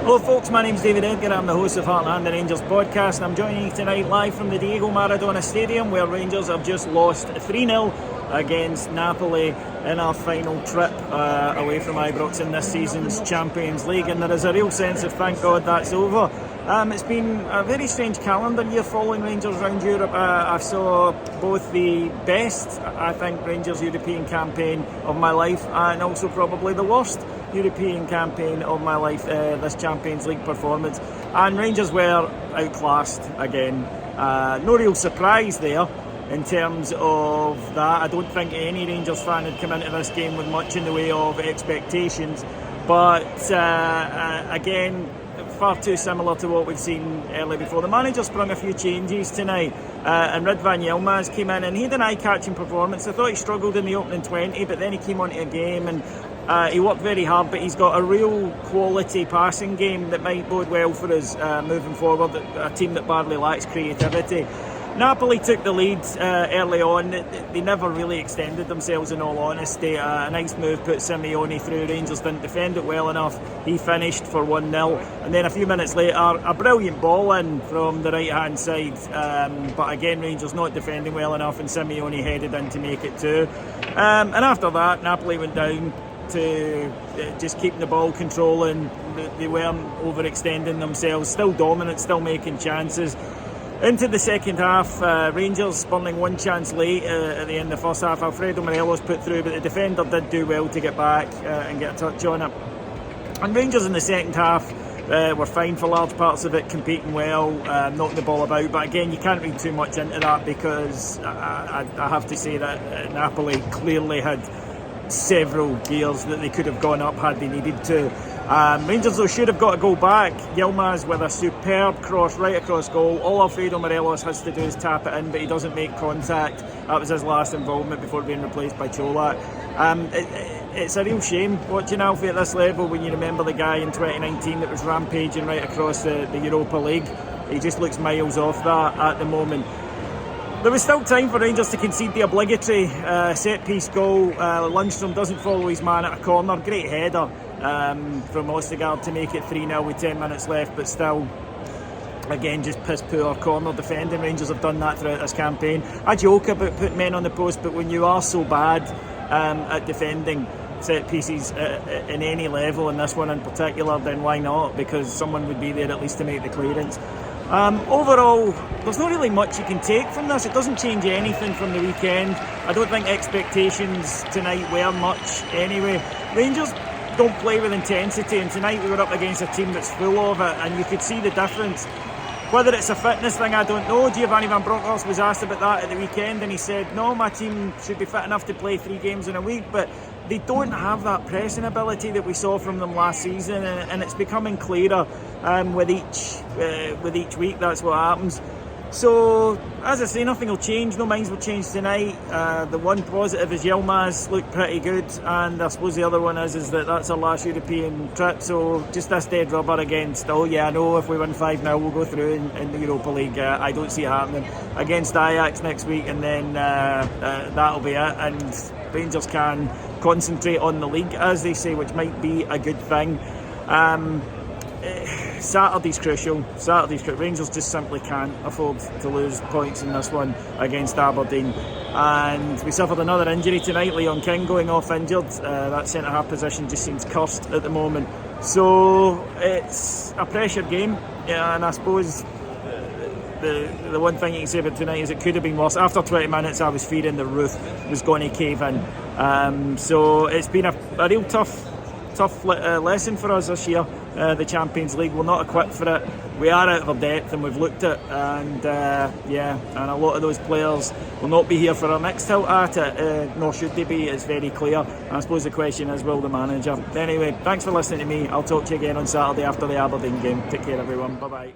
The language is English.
Hello folks, my name's David Edgar, I'm the host of Heart and the Rangers podcast, and I'm joining you tonight live from the Diego Maradona Stadium, where Rangers have just lost 3-0 against Napoli in our final trip away from Ibrox in this season's Champions League, and there is a real sense of thank God that's over. It's been a very strange calendar year following Rangers around Europe. I saw both the best, I think, Rangers European campaign of my life, and also probably the worst European campaign of my life, this Champions League performance. And Rangers were outclassed again. No real surprise there in terms of that. I don't think any Rangers fan had come into this game with much in the way of expectations. But again, far too similar to what we've seen earlier before. The manager sprung a few changes tonight, and Ridvan Yilmaz came in and he had an eye-catching performance. I thought he struggled in the opening 20, but then he came onto a game and he worked very hard, but he's got a real quality passing game that might bode well for us moving forward, a team that badly lacks creativity. Napoli took the lead early on. They never really extended themselves, in all honesty. A nice move put Simeone through. Rangers didn't defend it well enough. He finished for 1-0. And then a few minutes later, a brilliant ball in from the right-hand side. But again, Rangers not defending well enough, and Simeone headed in to make it 2. And after that, Napoli went down to just keeping the ball, controlling. They weren't overextending themselves. Still dominant, still making chances. Into the second half, Rangers spurning one chance late at the end of the first half. Alfredo Morelos put through, but the defender did do well to get back and get a touch on it. And Rangers in the second half were fine for large parts of it, competing well, knocking the ball about. But again, you can't read too much into that, because I have to say that Napoli clearly had several gears that they could have gone up had they needed to. Rangers though should have got a goal back. Yilmaz with a superb cross right across goal. All Alfredo Morelos has to do is tap it in, but he doesn't make contact. That was his last involvement before being replaced by Cholak. It's a real shame watching Alfie at this level when you remember the guy in 2019 that was rampaging right across the Europa League. He just looks miles off that at the moment. There was still time for Rangers to concede the obligatory set-piece goal. Lundstrom doesn't follow his man at a corner. Great header from Ostergaard to make it 3-0 with 10 minutes left, but still, again, just piss-poor corner defending. Rangers have done that throughout this campaign. I joke about putting men on the post, but when you are so bad at defending set-pieces in any level, and this one in particular, then why not? Because someone would be there at least to make the clearance. Overall, there's not really much you can take from this. It doesn't change anything from the weekend. I don't think expectations tonight were much anyway. Rangers don't play with intensity, and tonight we were up against a team that's full of it, and you could see the difference. Whether it's a fitness thing, I don't know. Giovanni Van Bronckhorst was asked about that at the weekend, and he said, no, my team should be fit enough to play 3 games in a week, but they don't have that pressing ability that we saw from them last season, and it's becoming clearer with each week. That's what happens. So, as I say, nothing will change. No minds will change tonight. The one positive is Yilmaz looked pretty good, and I suppose the other one is that that's our last European trip. So, just this dead rubber against, oh yeah, I know if we win 5-0 we'll go through in the Europa League. I don't see it happening. Against Ajax next week, and then that'll be it. And Rangers can concentrate on the league, as they say, which might be a good thing. Saturday's crucial. Rangers just simply can't afford to lose points in this one against Aberdeen. And we suffered another injury tonight, Leon King going off injured. That centre-half position just seems cursed at the moment. So it's a pressured game, and I suppose the one thing you can say about tonight is it could have been worse. After 20 minutes I was fearing the roof was going to cave in. So it's been a real tough lesson for us this year. The Champions League, we're not equipped for it. We are out of our depth, and we've looked at, and a lot of those players will not be here for our next tilt at it, nor should they be. It's very clear. And I suppose the question is, will the manager? Anyway, thanks for listening to me. I'll talk to you again on Saturday after the Aberdeen game. Take care, everyone. Bye bye.